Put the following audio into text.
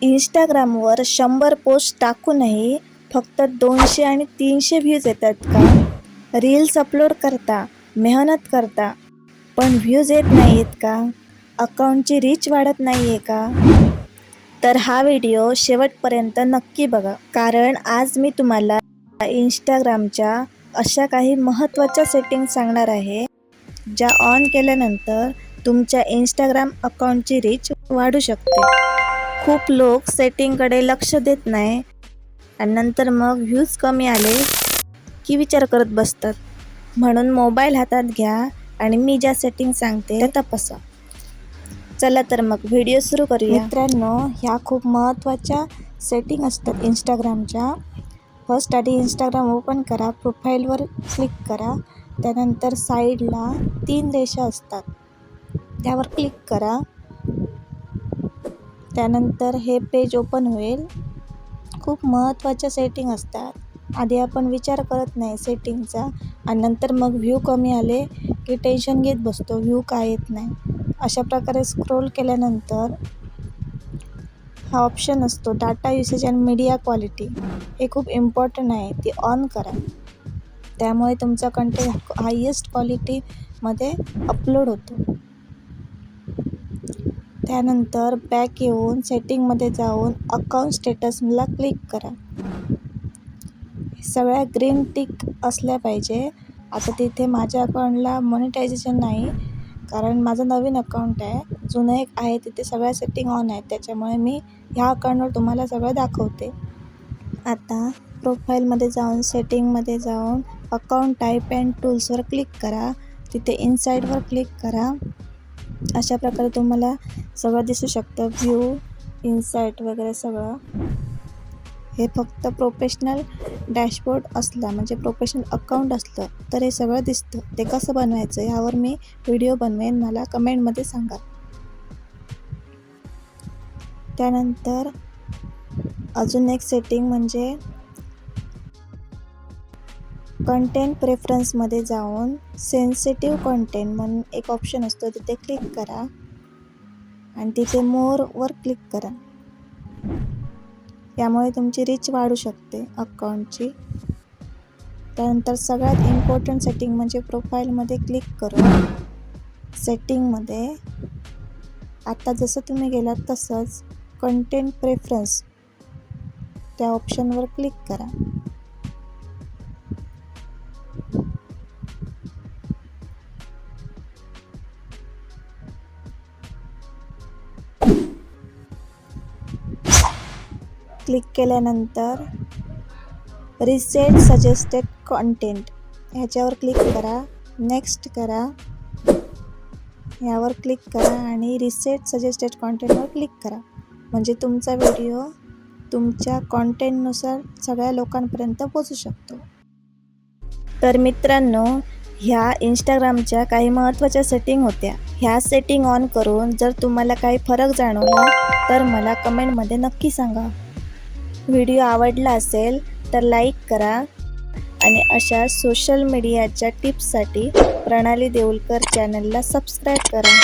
इंस्टाग्रामवर 100 पोस्ट टाकूनही फक्त 200 आणि 300 व्ह्यूज येतात का? रील्स अपलोड करता, मेहनत करता, पण व्ह्यूज येत नाही आहेत का? अकाउंटची रीच वाढत नाही आहे का? तर हा व्हिडिओ शेवटपर्यंत नक्की बघा, कारण आज मी तुम्हाला इंस्टाग्रामच्या अशा काही महत्त्वाच्या सेटिंग्ज सांगणार आहे, ज्या ऑन केल्यानंतर तुमच्या इंस्टाग्राम अकाउंटची रीच वाढू शकते. खूप लोक सेटिंगकडे लक्ष देत नाही आणि नंतर मग व्ह्यूज कमी आले की विचार करत बसतात. म्हणून मोबाईल हातात घ्या आणि मी ज्या सेटिंग सांगते त्या तपासा. चला तर मग व्हिडिओ सुरू करूया. मित्रांनो, ह्या खूप महत्त्वाच्या सेटिंग असतात इंस्टाग्रामच्या. फर्स्ट आधी इंस्टाग्राम ओपन करा, प्रोफाईलवर क्लिक करा, त्यानंतर साईडला 3 रेषा असतात, त्यावर क्लिक करा. त्यानंतर हे पेज ओपन होईल. खूप महत्त्वाच्या सेटिंग असतात. आधी आपण विचार करत नाही सेटिंगचा आणि नंतर मग व्ह्यू कमी आले की टेन्शन घेत बसतो, व्ह्यू का येत नाही. अशा प्रकारे स्क्रोल केल्यानंतर हा ऑप्शन असतो data usage and media quality. हे खूप इम्पॉर्टंट आहे, ती ऑन करा. त्यामुळे तुमचा कंटेंट हायेस्ट क्वालिटीमध्ये अपलोड होतो. त्यानंतर बॅक येऊन सेटिंगमध्ये जाऊन अकाउंट स्टेटसला क्लिक करा. सगळ्या ग्रीन टिक असल्या पाहिजे. आता तिथे माझ्या अकाउंटला मॉनिटायझेशन नाही, कारण माझं नवीन अकाउंट आहे. जुनं एक आहे, तिथे सगळ्या सेटिंग ऑन आहेत, त्याच्यामुळे मी ह्या अकाउंटवर तुम्हाला सगळं दाखवते. आता प्रोफाईलमध्ये जाऊन सेटिंगमध्ये जाऊन अकाउंट टाईप अँड टूल्सवर क्लिक करा. तिथे इनसाईडवर क्लिक करा. अशा प्रकारे तुम्हाला सगळं दिसू शकतं, व्ह्यू, इनसाईट वगैरे सगळं. हे फक्त प्रोफेशनल डॅशबोर्ड असला, म्हणजे प्रोफेशनल अकाउंट असलं तर हे सगळं दिसतं. ते कसं बनवायचं यावर मी व्हिडिओ बनवेन, मला कमेंटमध्ये सांगा. त्यानंतर अजून एक सेटिंग म्हणजे कंटेंट प्रेफरन्समध्ये जाऊन सेन्सिटिव्ह कंटेंट म्हणून एक ऑप्शन असतो, तिथे क्लिक करा आणि तिथे मोरवर क्लिक करा. यामुळे तुमची रीच वाढू शकते अकाउंटची. त्यानंतर सगळ्यात इम्पॉर्टंट सेटिंग म्हणजे प्रोफाईलमध्ये क्लिक करून सेटिंगमध्ये आता जसं तुम्ही गेलात तसंच कंटेंट प्रेफरन्स त्या ऑप्शनवर क्लिक करा. क्लिक केल्यानंतर रिसेट सजेस्टेड कंटेंट ह्याच्यावर क्लिक करा. नेक्स्ट करा, यावर क्लिक करा आणि रिसेट सजेस्टेड कंटेंटवर क्लिक करा. म्हणजे तुमचा व्हिडिओ तुमच्या कंटेंटनुसार सगळ्या लोकांपर्यंत पोहोचू शकतो. तर मित्रांनो, ह्या इंस्टाग्रामच्या काही महत्त्वाच्या सेटिंग होत्या. ह्या सेटिंग ऑन करून जर तुम्हाला काही फरक जाणवला तर मला कमेंटमध्ये नक्की सांगा. व्हिडिओ आवडला असेल तर लाईक करा आणि अशा सोशल मीडियाच्या टिप्ससाठी प्रणाली देऊलकर चॅनलला सबस्क्राईब करा.